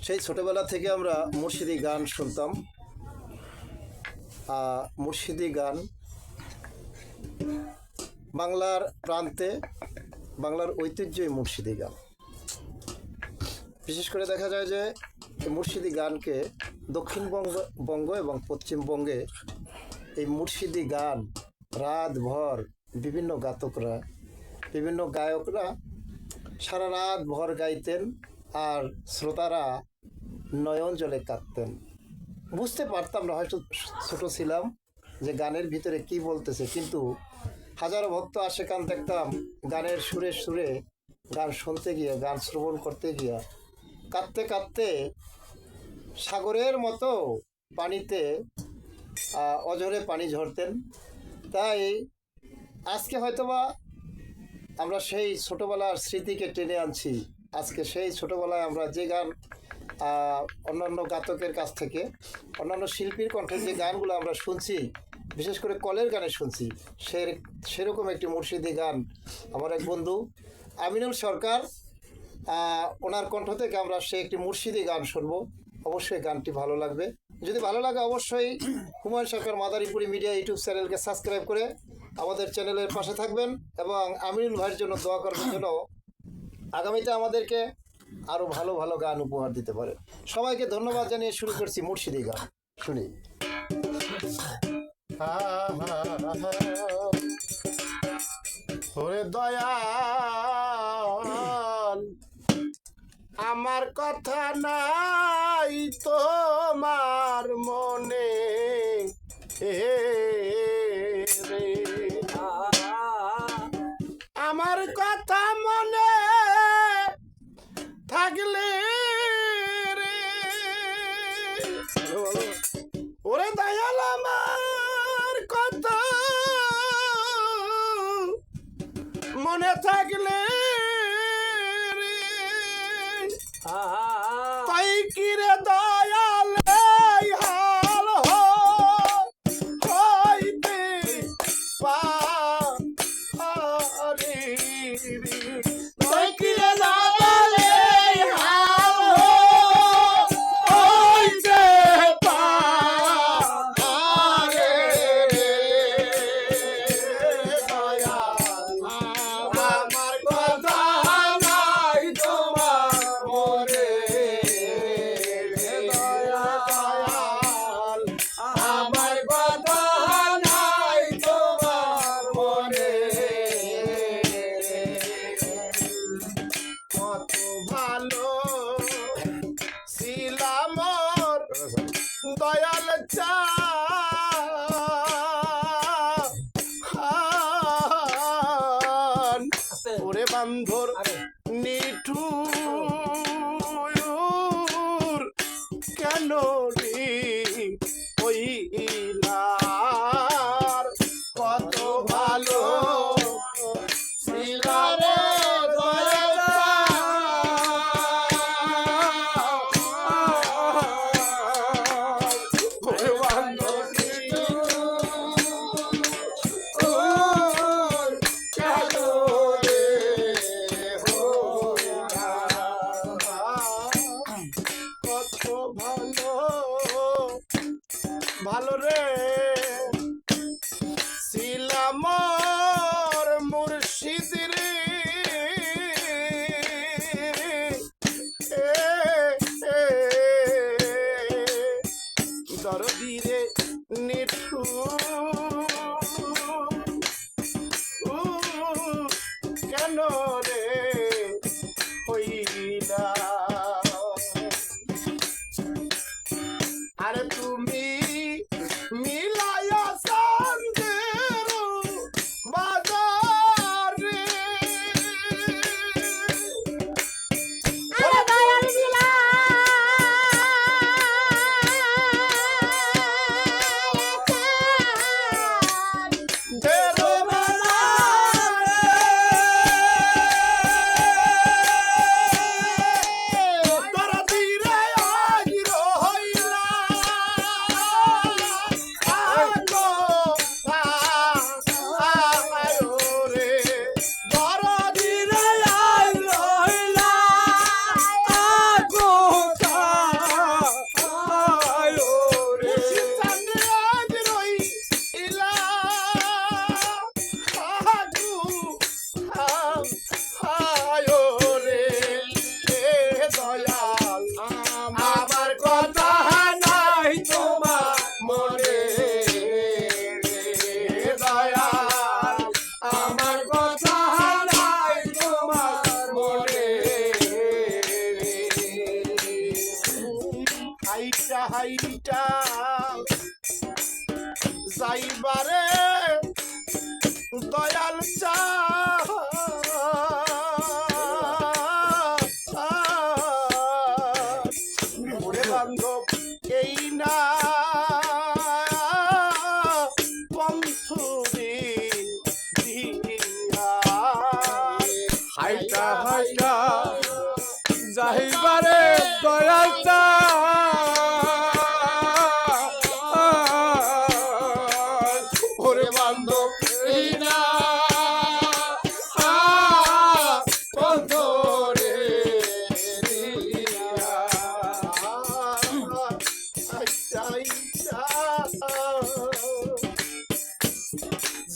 সেই ছোটবেলা থেকে আমরা মুর্শিদি গান শুনতাম। মুর্শিদি গান বাংলার প্রান্তে, বাংলার ঐতিহ্যই মুর্শিদি গান। বিশেষ করে দেখা যায় যে মুর্শিদি গানকে দক্ষিণবঙ্গ এবং পশ্চিমবঙ্গে এই মুর্শিদি গান রাতভর বিভিন্ন গায়করা সারা রাত ভর গাইতেন, আর শ্রোতারা নয়ন জলে কাঁদতেন। বুঝতে পারতাম না, হয়তো ছোট ছিলাম, যে গানের ভিতরে কি বলতেছে, কিন্তু হাজারো ভক্ত আশেকান দেখতাম গানের সুরে সুরে গান শুনতে গিয়ে, গান শ্রবণ করতে গিয়ে কাঁদতে কাঁদতে সাগরের মতো পানিতে অঝরে পানি ঝরতেন। তাই আজকে হয়তোবা আমরা সেই ছোটোবেলার স্মৃতিকে টেনে আনছি। আজকে সেই ছোটোবেলায় আমরা যে গান অন্যান্য গাতকের কাছ থেকে, অন্যান্য শিল্পীর কণ্ঠে যে গানগুলো আমরা শুনছি, বিশেষ করে কলের গানে শুনছি, সেরকম একটি মুর্শিদি গান আমার এক বন্ধু আমিনুল সরকার, ওনার কণ্ঠ থেকে আমরা সে একটি মুর্শিদি গান শুনবো। অবশ্যই গানটি ভালো লাগবে। যদি ভালো লাগে অবশ্যই হুমায়ুন সরকার মাদারীপুরি মিডিয়া ইউটিউব চ্যানেলকে সাবস্ক্রাইব করে আমাদের চ্যানেলের পাশে থাকবেন এবং আমিনুল ভাইয়ের জন্য দোয়া করবেন যেন আগামীতে আমাদেরকে আরও ভালো ভালো গান উপহার দিতে পারে। সবাইকে ধন্যবাদ জানিয়ে শুরু করছি মুর্শিদি গান। শুনি। ওরে দয়াল, আমার কথা নাই তোমার মনে রে, আমার কথা মনে থাকলে রে, ওরে দয়াল আমার কথা মনে থাকলে রে, তাই কি রে দয়াল হাল হইতে পারে, তাই কি রে দয়াল হাল হইতে পারে, দয়াল আমার কথা নাই তোমার মনে, দয়াল আমার কথা নাই তোমার মনে, কত ভালো ছিলাম দয়াল চান, ওরে বান্ধর নিঠুর কেন রে হইলার, কত ভালো ছিলা রে দয়াল চান, ওরে বান্ধর নিঠুর কেন রে হইলার। হাইটা হাইটা যাইবারে দয়াল চা ওরে বান্ধব এই না বন্ধুরে দিয়া হাইটা হাইটা যাইবারে দয়াল চা ওরে বান্ধব এই না বন্ধরে দিয়া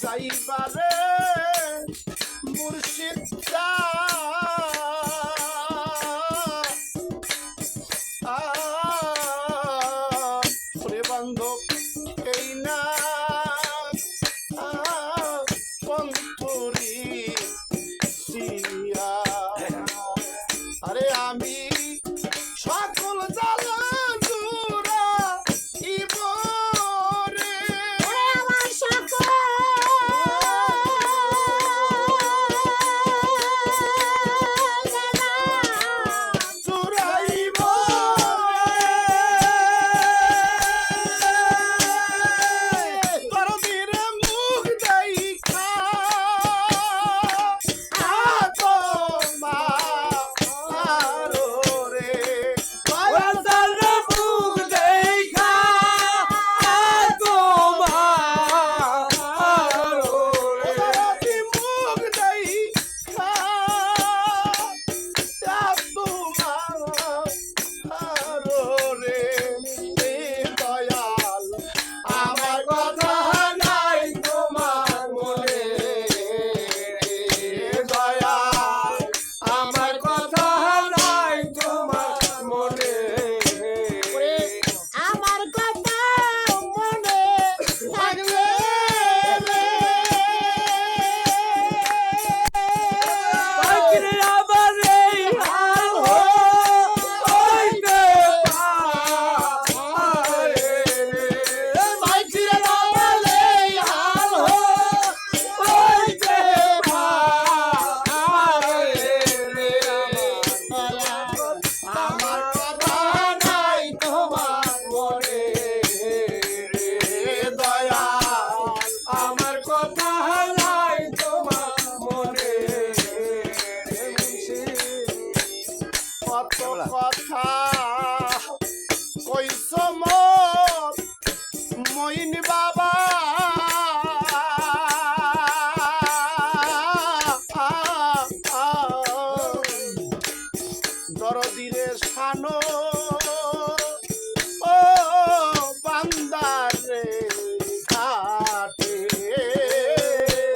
যাইবারে মুর্শিদ ওরে বান্ধব এই না বন্ধুরি দিয়া আরে আমি সকল জ্বালা জুড়া ইবরে আমার সকল জুড়াইব দরদির মুখ দেখা রে মুখ দেখা তোমার দরদি মুখ দেখা তোমার রে দয়াল আমার কথা নাই তোমার মনে দয়াল আমার কথা নাই তোমার মনে আমার কথা মনে থাকলে পাখিরে আবার এই হাল হইতে পারে পাখিরে আবার এই হাল হইতে পারে আমার কথা নাই তোমার মনে দয়াল আমার কথা নাই তোমার মনে কত কথা কইস মোর মইন বাবা দরদিরে সানো ও বান্দারে ঘাটে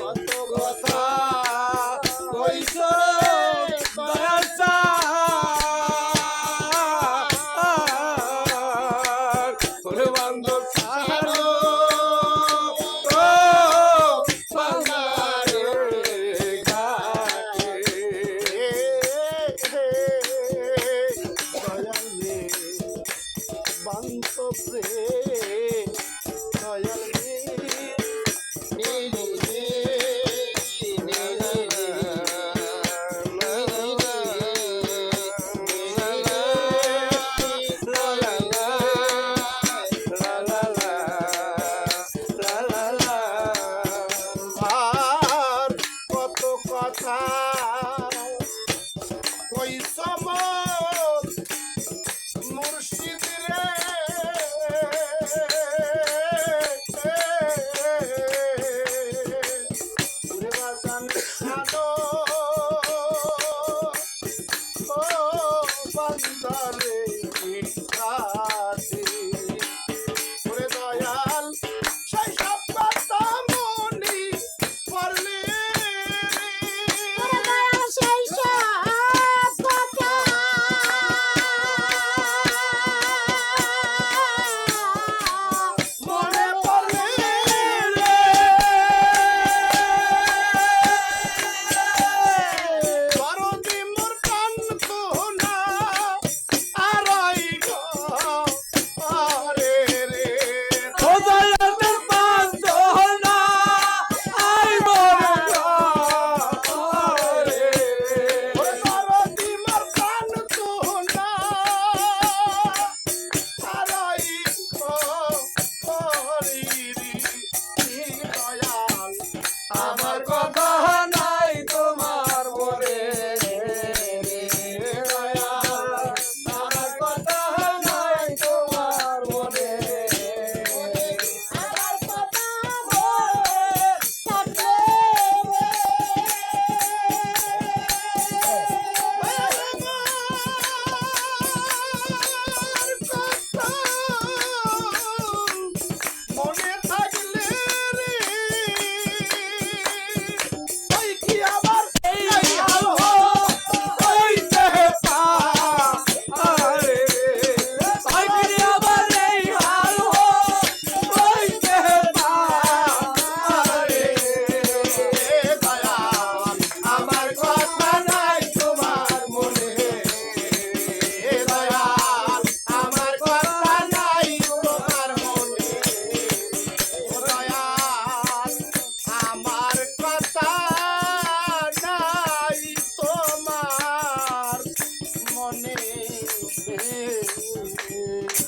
কত কথা কইছ দয়াল চার ওরে বান্ধব সারো ও বান্দারে ঘাটে দয়ালে বান্তপ্রে দয়ালে আর কত কথা কইস মোর মুর্শিদ রে ওরে বাজান সানো ও বান্দারে কাছে ওরে দয়াল সেই সব কথা মনি পড়লে ওরে দয়াল সেই সব কথা মনে পড়লে দরদি মোর কান তো না আর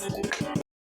ঘাটে